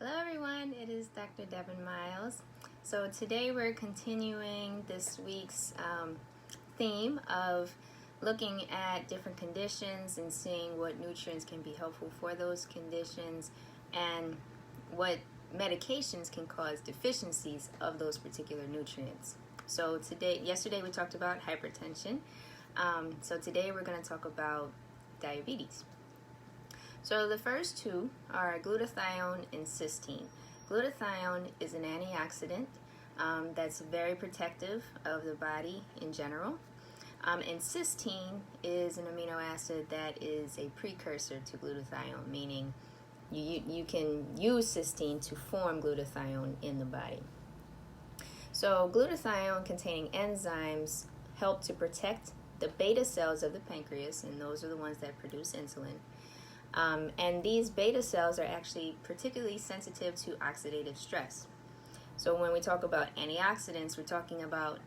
Hello everyone, it is Dr. Devin Miles. So today we're continuing this week's theme of looking at different conditions and seeing what nutrients can be helpful for those conditions and what medications can cause deficiencies of those particular nutrients. So yesterday we talked about hypertension. So today we're going to talk about diabetes. So the first two are glutathione and cysteine. Glutathione is an antioxidant that's very protective of the body in general. And cysteine is an amino acid that is a precursor to glutathione, meaning you can use cysteine to form glutathione in the body. So glutathione containing enzymes help to protect the beta cells of the pancreas, and those are the ones that produce insulin. And these beta cells are actually particularly sensitive to oxidative stress. So when we talk about antioxidants, we're talking about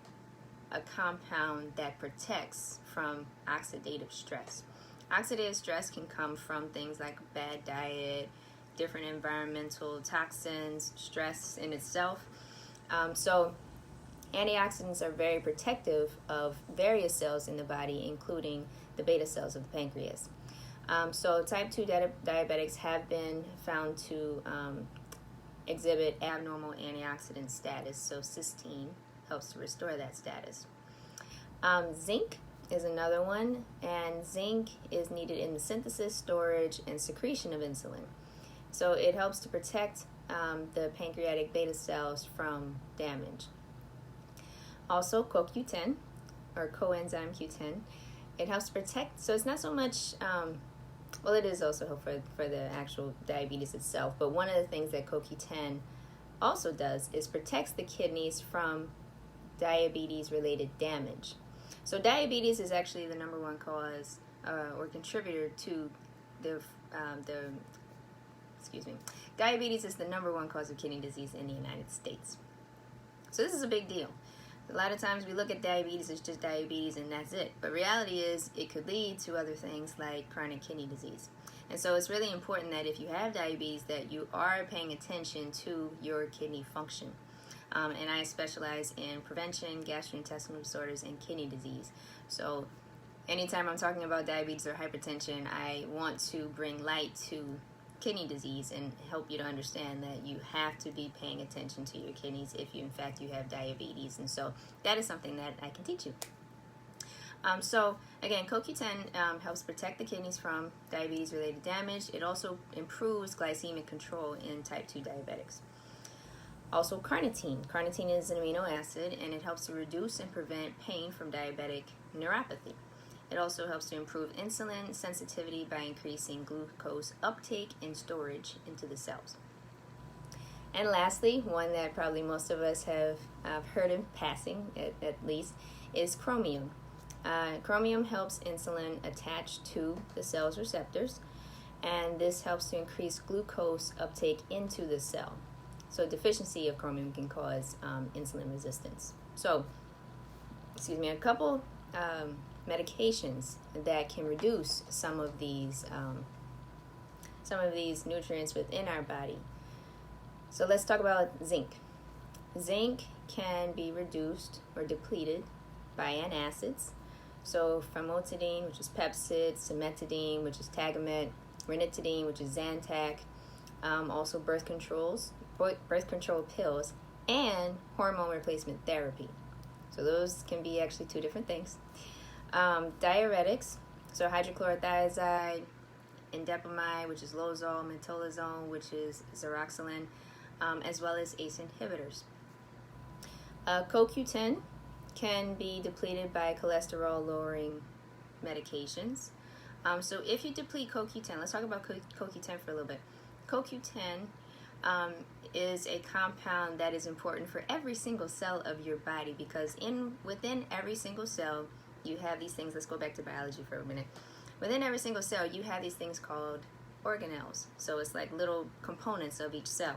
a compound that protects from oxidative stress. Oxidative stress can come from things like bad diet, different environmental toxins, stress in itself. So antioxidants are very protective of various cells in the body, including the beta cells of the pancreas. So type 2 diabetics have been found to exhibit abnormal antioxidant status, so cysteine helps to restore that status. Zinc is another one, and zinc is needed in the synthesis, storage, and secretion of insulin. So it helps to protect the pancreatic beta cells from damage. Also, CoQ10, or coenzyme Q10, it helps to protect, so it's not so much... Well, it is also helpful for the actual diabetes itself, but one of the things that CoQ10 also does is protects the kidneys from diabetes-related damage. So diabetes is actually the number one cause or contributor to diabetes is the number one cause of kidney disease in the United States. So this is a big deal. A lot of times we look at diabetes as just diabetes and that's it. But reality is it could lead to other things like chronic kidney disease. And so it's really important that if you have diabetes that you are paying attention to your kidney function. And I specialize in prevention, gastrointestinal disorders, and kidney disease. So anytime I'm talking about diabetes or hypertension, I want to bring light to kidney disease and help you to understand that you have to be paying attention to your kidneys if you in fact you have diabetes, and so that is something that I can teach you. So again, CoQ10 helps protect the kidneys from diabetes related damage. It also improves glycemic control in type 2 diabetics. Also carnitine. Carnitine is an amino acid and it helps to reduce and prevent pain from diabetic neuropathy. It also helps to improve insulin sensitivity by increasing glucose uptake and storage into the cells. And lastly, one that probably most of us have heard in passing, at least, is chromium. Chromium helps insulin attach to the cell's receptors, and this helps to increase glucose uptake into the cell. So deficiency of chromium can cause insulin resistance. So, a couple medications that can reduce some of these nutrients within our body. So let's talk about zinc. Zinc can be reduced or depleted by antacids. So famotidine, which is Pepcid, cimetidine, which is Tagamet, ranitidine, which is Zantac, also birth control pills, and hormone replacement therapy. So those can be actually two different things. Diuretics, so hydrochlorothiazide, indapamide, which is Lozol, metolazone, which is Xeroxolin, as well as ACE inhibitors. CoQ10 can be depleted by cholesterol-lowering medications. So if you deplete CoQ10, let's talk about CoQ10 for a little bit. CoQ10 is a compound that is important for every single cell of your body because within every single cell, you have these things. Let's go back to biology for a minute. Within every single cell, you have these things called organelles. So it's like little components of each cell.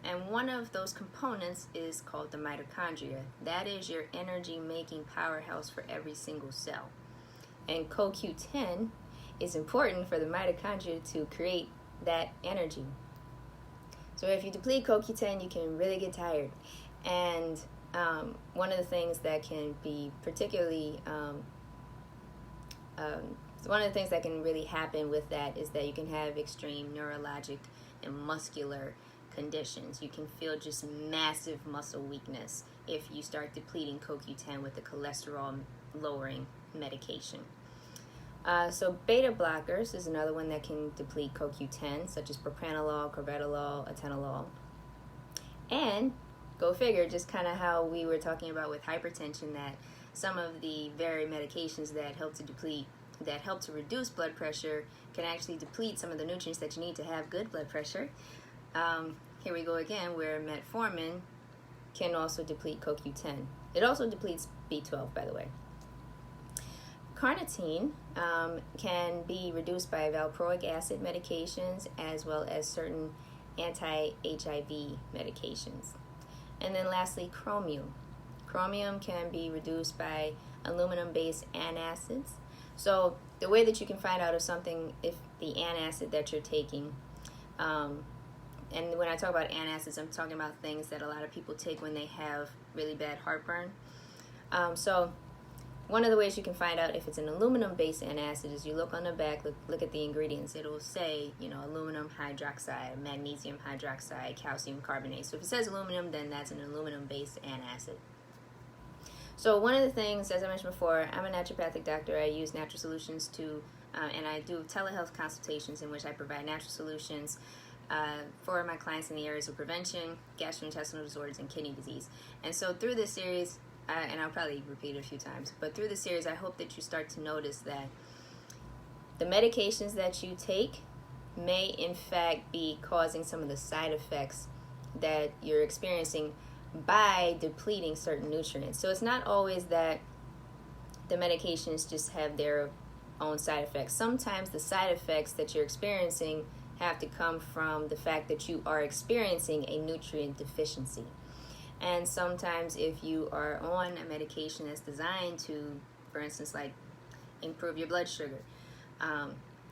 And one of those components is called the mitochondria. That is your energy-making powerhouse for every single cell. And CoQ10 is important for the mitochondria to create that energy. So So if you deplete CoQ10, you can really get tired. And one of the things that can be particularly, one of the things that can really happen with that is that you can have extreme neurologic and muscular conditions. You can feel just massive muscle weakness if you start depleting CoQ10 with the cholesterol lowering medication. So beta blockers is another one that can deplete CoQ10, such as propranolol, carvedilol, atenolol. And go figure, just kind of how we were talking about with hypertension, that some of the very medications that help to reduce blood pressure can actually deplete some of the nutrients that you need to have good blood pressure. Here we go again, where metformin can also deplete CoQ10. It also depletes B12, by the way. Carnitine can be reduced by valproic acid medications as well as certain anti-HIV medications. And then lastly, chromium. Chromium can be reduced by aluminum-based antacids. So the way that you can find out if the antacid that you're taking, and when I talk about antacids, I'm talking about things that a lot of people take when they have really bad heartburn. So one of the ways you can find out if it's an aluminum-based antacid is you look on the back, look at the ingredients. It'll say, aluminum hydroxide, magnesium hydroxide, calcium carbonate. So if it says aluminum, then that's an aluminum-based antacid. So one of the things, as I mentioned before, I'm a naturopathic doctor. I use natural solutions and I do telehealth consultations in which I provide natural solutions for my clients in the areas of prevention, gastrointestinal disorders, and kidney disease. And so through this series, and I'll probably repeat it a few times, but through the series, I hope that you start to notice that the medications that you take may in fact be causing some of the side effects that you're experiencing by depleting certain nutrients. So it's not always that the medications just have their own side effects. Sometimes the side effects that you're experiencing have to come from the fact that you are experiencing a nutrient deficiency. And sometimes if you are on a medication that's designed to, for instance, like improve your blood sugar,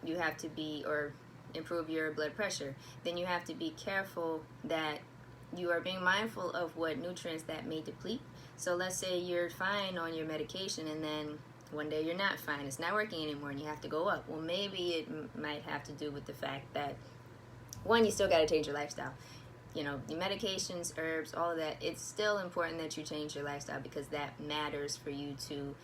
you have to be, or improve your blood pressure, then you have to be careful that you are being mindful of what nutrients that may deplete. So let's say you're fine on your medication and then one day you're not fine, it's not working anymore and you have to go up. Well, maybe it might have to do with the fact that, one, you still got to change your lifestyle. Your medications, herbs, all of that, it's still important that you change your lifestyle because that matters for you to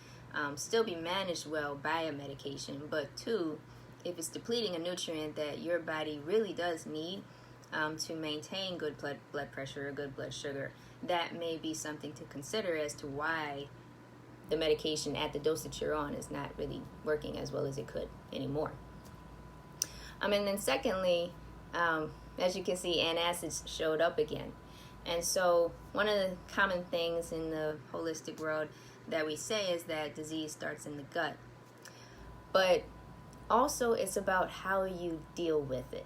still be managed well by a medication. But two, if it's depleting a nutrient that your body really does need to maintain good blood pressure or good blood sugar, that may be something to consider as to why the medication at the dose that you're on is not really working as well as it could anymore. And then secondly, as you can see, antacids showed up again. And so one of the common things in the holistic world that we say is that disease starts in the gut. But also it's about how you deal with it.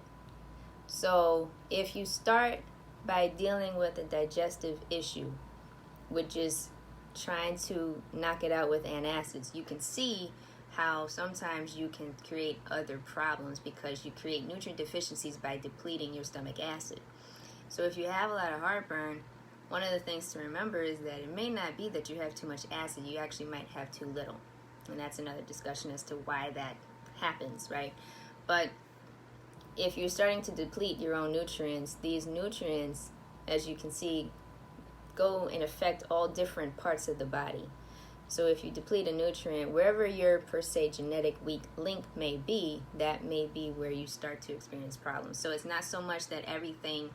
So if you start by dealing with a digestive issue, which is trying to knock it out with antacids, you can see how sometimes you can create other problems because you create nutrient deficiencies by depleting your stomach acid. So if you have a lot of heartburn, one of the things to remember is that it may not be that you have too much acid, you actually might have too little. And that's another discussion as to why that happens, right? But if you're starting to deplete your own nutrients, these nutrients, as you can see, go and affect all different parts of the body. So if you deplete a nutrient, wherever your per se genetic weak link may be, that may be where you start to experience problems. So it's not so much that everything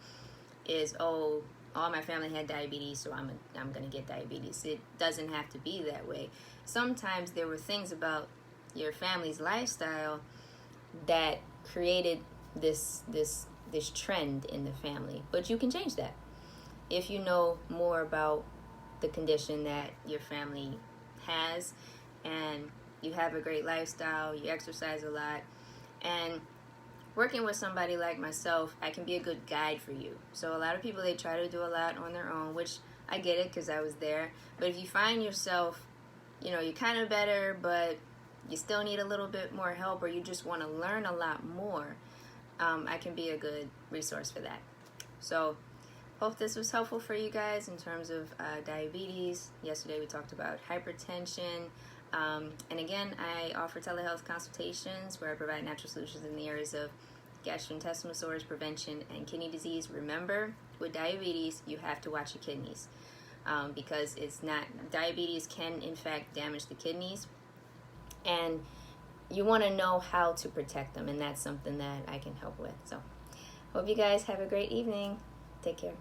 is, all my family had diabetes, so I'm going to get diabetes. It doesn't have to be that way. Sometimes there were things about your family's lifestyle that created this trend in the family, but you can change that if you know more about the condition that your family has and you have a great lifestyle, you exercise a lot, and working with somebody like myself, I can be a good guide for you. So a lot of people, they try to do a lot on their own, which I get it because I was there. But if you find yourself, you're kind of better, but you still need a little bit more help, or you just want to learn a lot more, I can be a good resource for that. So hope this was helpful for you guys in terms of diabetes. Yesterday we talked about hypertension. And again, I offer telehealth consultations where I provide natural solutions in the areas of gastrointestinal disorders, prevention, and kidney disease. Remember, with diabetes, you have to watch your kidneys because diabetes can in fact damage the kidneys, and you want to know how to protect them, and that's something that I can help with. So hope you guys have a great evening. Take care.